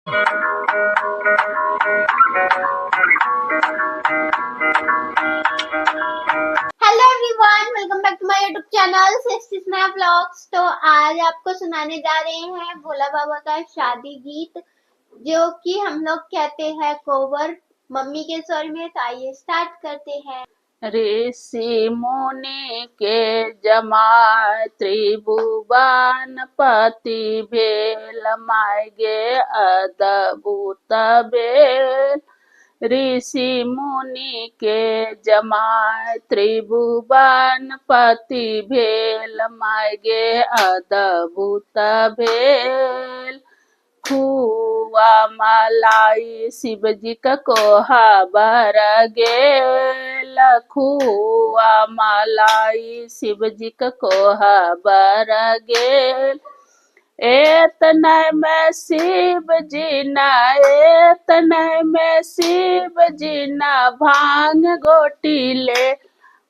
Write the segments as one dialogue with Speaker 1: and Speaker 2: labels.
Speaker 1: Hello everyone, welcome back to my YouTube channel Srishti Sneha vlogs. तो आज आपको सुनाने जा रहे हैं भोला बाबा का शादी गीत, जो कि हम लोग कहते हैं कोवर मम्मी के स्वर में। तो आइए स्टार्ट करते हैं।
Speaker 2: ऋषि मुनि के जमाय त्रिभुवन पति भेल, माय गे अद्भुत भेल। ऋषि मुनि के जमाय त्रिभुवन पति भेल, माय गे अद्भुत भेल। खुआ मलाई शिव जी का कोहा बर गेल, खुआ मलाई शिव जी का कोहा बर गेल। एतने में शिव जी न, एतने में शिव जी न भांग गोटी ले,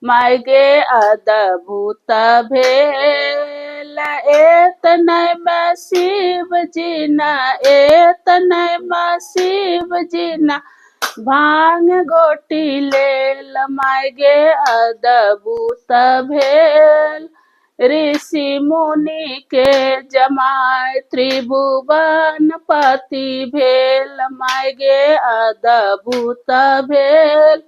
Speaker 2: माय गे अद्भुत भेल। एतने में शिव जी न, एतने में शिव जी न भांग गोटी लेल, माय गे अद्भुत भेल। ऋषि मुनि के जमाय त्रिभुवन पति भेल, माय गे अद्भुत भेल।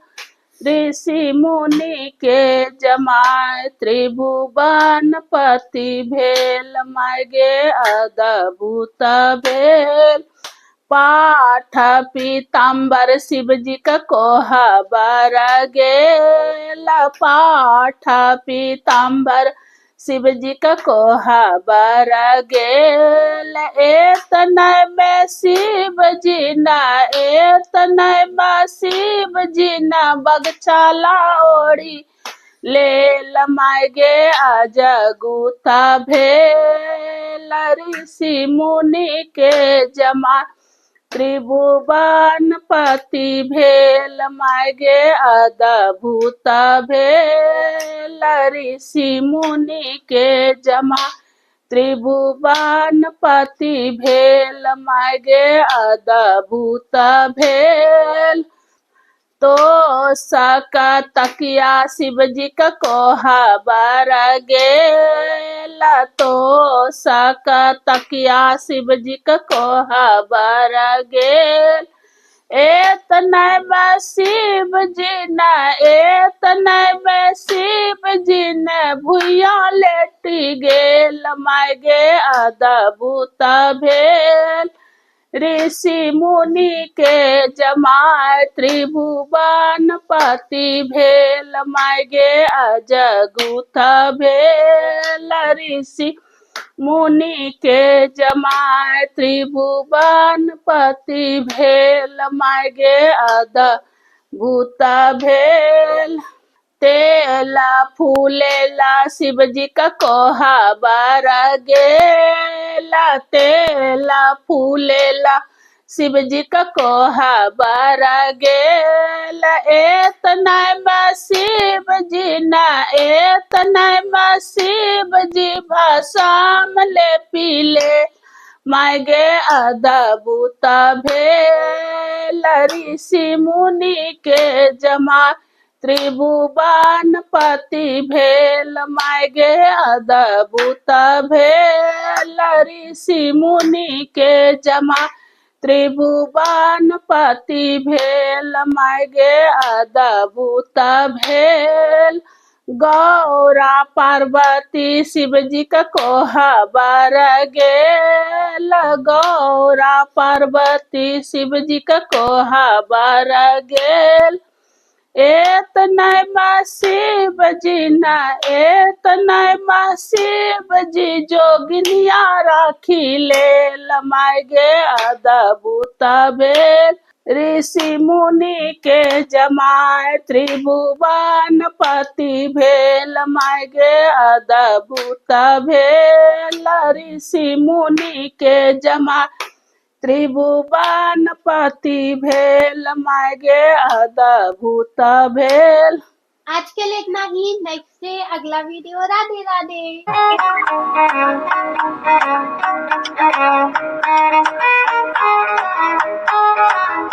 Speaker 2: ऋषि मुनि के जमाय त्रिभुवन पति भेल, माय गे अद्भुत भेल। पाठ पीताम्बर शिव जी का कोहा बर गेल, पाठ पीताम्बर शिव जी का कोहा बर गेल। एतने में शिव जी न, एतने में शिव जी न बगचाला ओढ़ी लेल, माय गे अजगुत भेल। ऋषि मुनि के जमा त्रिभुवन पति भेल, माय गे अद्भुत भेल। ऋषि मुनि के जमा त्रिभुवन पति भेल, माय गे अद्भुत भेल। तो सका तकिया शिव जी का कोहा बर गेल, तो सका तकिया शिव जी का कोहा बर गेल। एतने में शिव जी न, एतने में शिव जी न भुइया लेटी गेल, माय गे अद्भुत भेल। ऋषि मुनि के जमाय त्रिभुवन पति भेल, माय गे अजगुत भेल। ऋषि मुनि के जमाय त्रिभुवन पति भेल, माय गे अद्भुत भेल। तेला फूलेला शिव जी का कोहा बर गेला, तेला फूलेला शिव जी का कोहा बर गेल। एतने में शिव जी न, एतने में शिव जी भस्म ले पीले, माय गे अद्भुत भेल। ऋषि मुनि के जमा त्रिभुवन पति भेल, माय गे अद्भुत भेल। ऋषि मुनि के जमा त्रिभुवन पति भेल, माय गे अद्भुत भेल। गौरा पार्वती शिव जी का कोहा बर गेल, गौरा पार्वती शिव जी का कोहा बर गेल। एतने में शिव जी न, एतने में शिव जी जोगिनिया राखी लेल, माय गे अद्भुत भेल। ऋषि मुनि के जमाय त्रिभुवन पति भेल, माय गे अद्भुत भेल। ऋषि मुनि के जमाय त्रिभुवन पति भेल, माय गे अद्भुत भेल।
Speaker 1: आज के लिए इतना ही। नेक्स्ट डे अगला वीडियो। राधे राधे।